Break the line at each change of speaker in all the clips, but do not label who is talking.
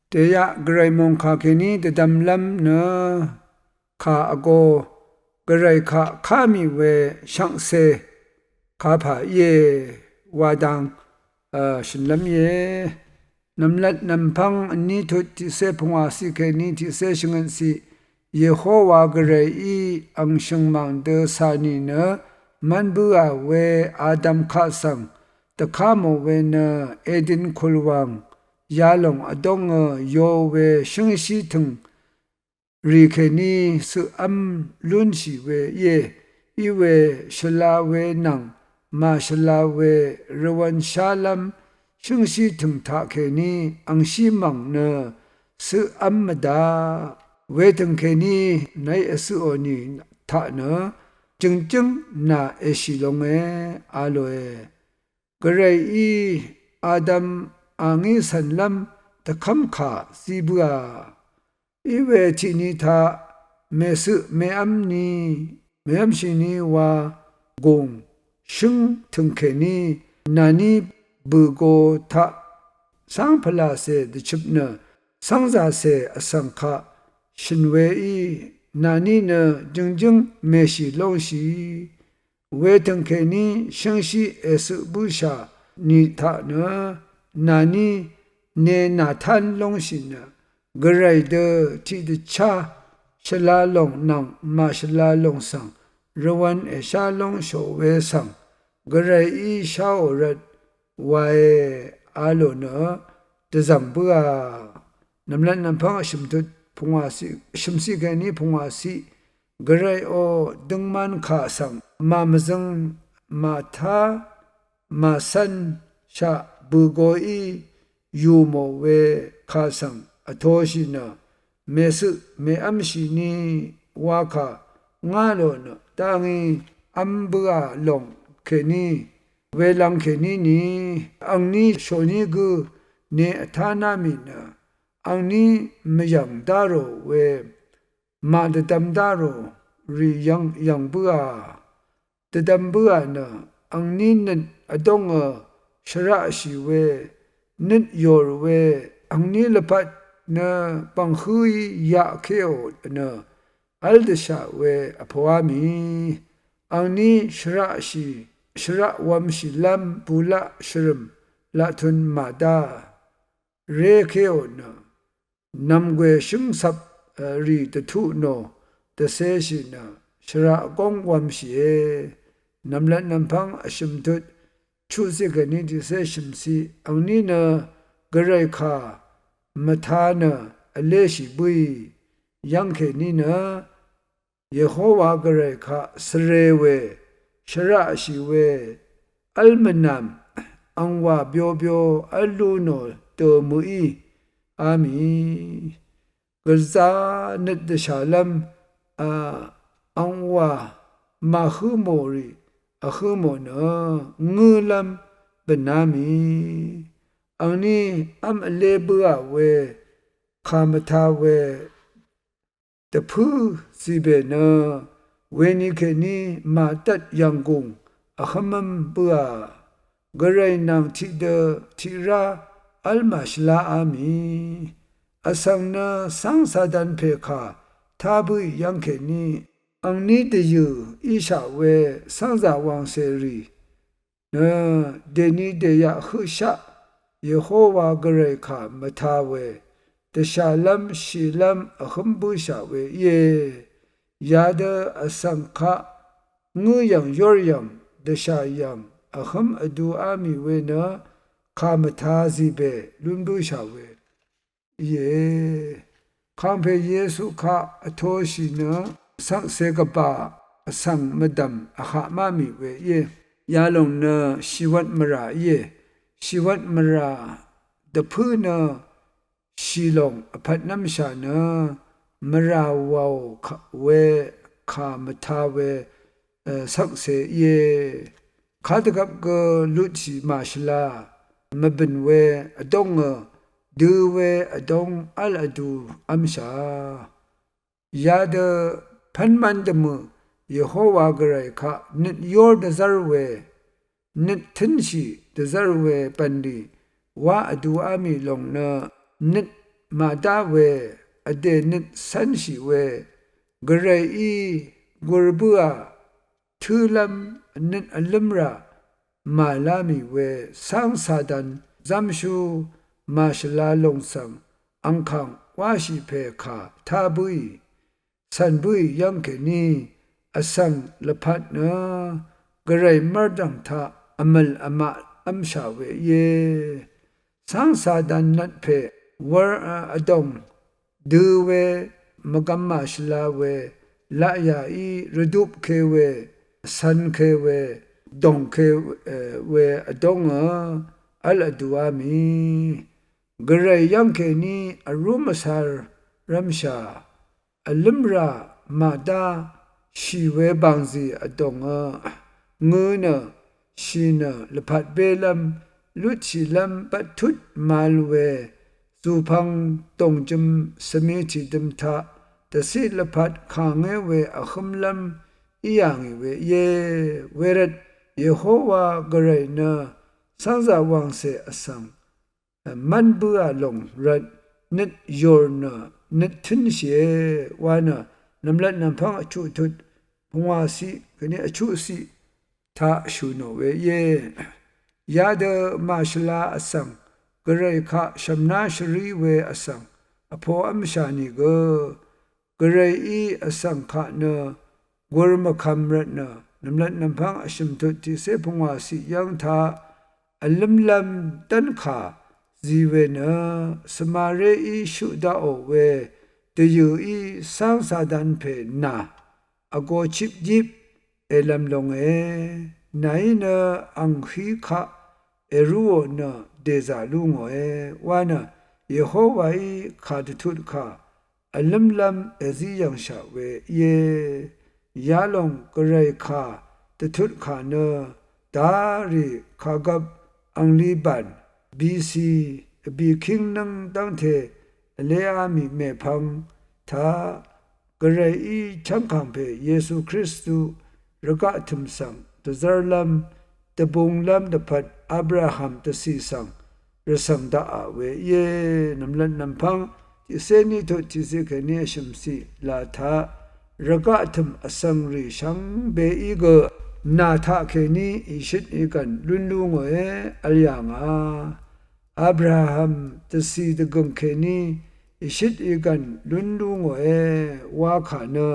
เตียกระไรมงคาเคนี้แต่ดำลำเนอข้าอโกกระไรข้ามีเวช่างเซข้าผาเยวาดังฉันลำเยนำลัดนำพังอันนี้ทุติเสพงวาสิเคนี้ที่เสชงันสิเยโฮวากระไรอังชงมังเดสานีเนมันบัวเวอาดัมข้าสังตะข้าโมเวเนเอดินคุลวังยาลงอดงโยเวชงชีถึงรีเคนีสุอัมลุนชีเวเยอีเวชลาเวนังมาชลาเวรวันชาลัมชงชีถึงทาเคนีอังชีมังเนสุอัมมดาเวถึงเคนีในอสุโอนีทะเนจึงนาเอชิลงอาโลเอกระไรอาดัมอังอิสันลัมตะคำขาซีบัวอีเวทินิทาเมสุเมอัมนีเมอัมชินีวากงซึ่งถึงเคนีนานีบุโกทะสังพลาเสดชุบเนสังซาเสอสังคะชินเวอีนานีเนจึงเมชิลงชีเวถึงเคนีช่างชีเอสุบูชานิทะเนนานีเนนาทันลงชินกระไรเดที่ดชาชลาลงนังมาชลาลงสังรวันเอชาลงโชเวสังกระไรชาอรัดวายอาโลเนตะจัมบัวนำลันนำพังชิมตุพงวาสิชิมสิแกนี้พงวาสิกระไรโอดึงมันขาสังมามจังมาทามาสันชาบุโกอียูโมเวขาสังอโทชินาเมสุเมอัมชินีวาคางาโลนตังอัมบัวลงเคนีเวลังเคนีนีอังนี้โชนีกุเนทานามินาอังนี้มยังดาโรเวมาดดัมดาโรริยังบัวดดัมบัวนะอังนี้นันอดงชราชิเวนิดโยรเวอังนี้ละพัดนะปังคุยยาเคโอนะอัลเดชาเวอภวามีอันนี้ชระวัมชิลัมปุละชรมละทุนมาดาเรเคโอนะนำเวชิงสับรีตทุโนตเสชินะชระกงวัมชีนำละนำพังอชิมทุดชูสิกนี้ที่เสชิมสีอันนี้นะกระไรคามทานะอเลชิบุยยังเคนีนะเยโฮวากระไรคะสเรเวชระชิเวอัลมนามอังวาเบียวอัลลูโนเตมุอีอามีกษาเนตชาลัมอังวามาฮึโมรีอะฮึโมนะงูลัมเบนามีอันนี้อัมเลบัวเวคามทาเวตะพูสิเบนะเวนิเคนีมาตัดยังกุงอะขมัมบัวกระไรนางทิเดทิราอัลมาชลาอามีอสังนะสังสาดันเพคาทาบุยังเคนีอันนี้ตยูอิชาเวสังสาวังเสรีนะเดนีเดียขุชะเยโฮวากระไรคามทาเวตชาลัมชิลัมอคัมบูชาเวเยยาดอสังคะงูยังยอยังดชายังอคัมอดูอามีเวนะคามทาซิเบลุนบูชาเวเยคำเพเยซูคะอโทชินะสังเสกปะสังมดัมอขะมามีเวเยยาลงนะชีวัตมราเยชีวัตมราดพูนะชีลงอภัทน้ำชานะมราวาวเวคามทาเวสักเสเยข้าตกับก็ลุจิมาชลามบินเวอดงดูเวอดงอัลอดูอัมชายาดพันมันดมือเยโฮวากระไรคะนิดยอร์ดซาร์เวนิดทินชีดซาร์เวปันดีว่าอดูอามีลงนะนิด มาดาเวอเดนิดสันชิเวกระไรอีกุรบัวทืลำนิดอัลลัมระมาลามีเวสังสาดันจัมชูมาชลาลงสังอังคังวาชิเพคาทาบุยสันบุยยังเกนีอสังละพัดนะกระไรมรดังทาอมลอมาอัมชาเวเยสังสาดันนัดเพวรอดงดูเวมกัมมาชลาเวละยาอีระดุบเคเวสันเคเวดงเคเวอดงอัลอดวามีกระไรยังเคนีอรุมสารรัมชาอัลมรามาดาชีเวบังซีอดงเงนชีนละพัดเบลัมลุชิลัมปัทุดมาลเวสุพังตงจมสมิธิดมทะตสิละพัดขางเวอขมลัมอียังเวเยเวรดเยโฮวากระไรนะสังสาวังเสอสังมันเบื่อลงรัดนิดโยนนิดทินเชวานะนำลัดนำพังอชุทุดพงวาสีกนี้อชุสีทาชูโนเวเยยาเดมาชลาอสังกระไรคะชัมนาชรีเวอสังอโพอัมชานิกกระไรอีอสังคะเนกวรมคัมรัตนะนำลัดนำพังอชิมทุติเสพงวาสียังทาอัลลัมลัมตันขาจีเวนะสมาเรอีชุดาโอเวตยูอีสังสาดันเพนาอโกชิบจิบเอลัมลงไหนนะอังคีคะเอรูโอนะเดซาลุงวานะเยโฮวาอีขาดทุดขาอัลลัมลัมเอซียังชาเวเยยาลงกระไรขาตทุดขานะดาริขากบอังลีบันBC บีคิงนังตั้งเทเลอามีเมพังทากระไรอีชังคังเพเยซูคริสต์ระกะทิมสังตะซาลัมตะบงลัมตะพัดอับราฮัมตะซีสังระสังดาเวเยนำลันนำพังที่เซนีทุที่เสกเนชมสีลาทาระกะทิมอสังริชังเบอีกนาทาเคนีอิชิตอีกันลุนลุงอัลยังอับราฮัมตะซีตะกงเคนีอิชิตอีกันลุนลุงวาขานะ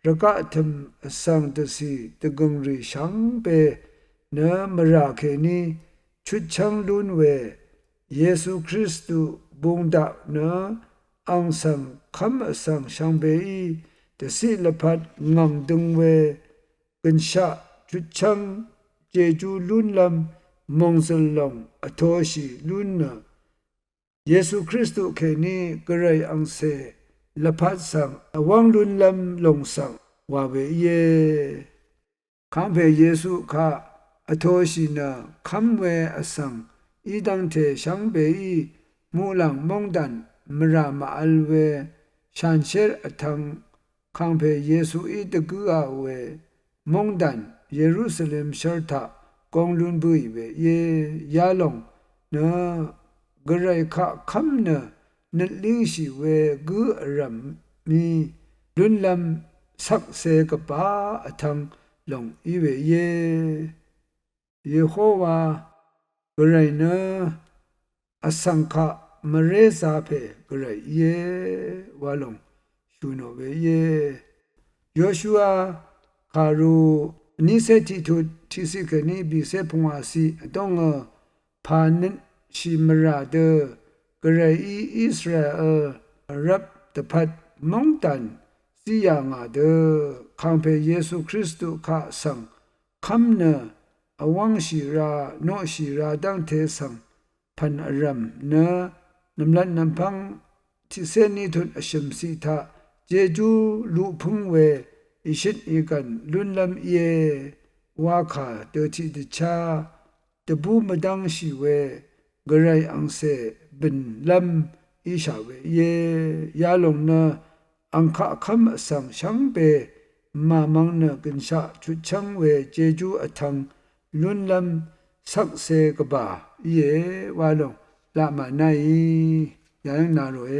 ระกะทิมอสังตะซีตะกงริชังเปเนมราเคนีชุดชังลุนเวเยซูคริสต์บุงดาเนอังสังคำอสังชังเบอีตะซีละพัดงังดึงเวกันชะจุดชังเจจูลุนลำมงสลงอโทชิลุนนะเยซูคริสต์เคนีกระไรอังเซละพัดสังอวังลุนลำลงสังวาเวเยคำเพเยซูข้าอโทชินะคำเวอสังอีดังเทชังเบอีมูลังมงดันมรามาอัลเวชันเชรอทังคำเพเยซูอีตะกุอาเวมงดันเยรูซาเล็มชาร์ตากองลุนบุยเวเยยาลงนะกระไรคะคำนะนัดลิงชิเวกุอรัมมีลุนลำสักเซกปาอทังลงอีเวเยเยโฮวากระไรนะอสังฆะมเรซาเพกระไรเยวาลงชูโนเวเยโยชูอาคารูนิเซติทุทิสิกนีบิเซพงวาสีต้องพานิชิมราเดกระไรอิสราเอลรับตะพัดมงตันสิยางาเดคังเพเยซูคริสต์ข้าสังคำเนอวังชิราโนชิราดังเทสังพันอรัมเนนำลันนำพังที่เซนิทุนอชมสีทาเจจูลุพุงเวอิชิตอีกันลุนลำเยวาคาเตจิดชาตะบูมดังชิเวกระไรอังเซบินลำอิชาเวเยยาลงนะอังคาคำสังชังเปมามังนะกันชาชุดชังเวเจจูอทังลุนลำสักเซกบาเยวาลงละมาไน ยังนาโรเอ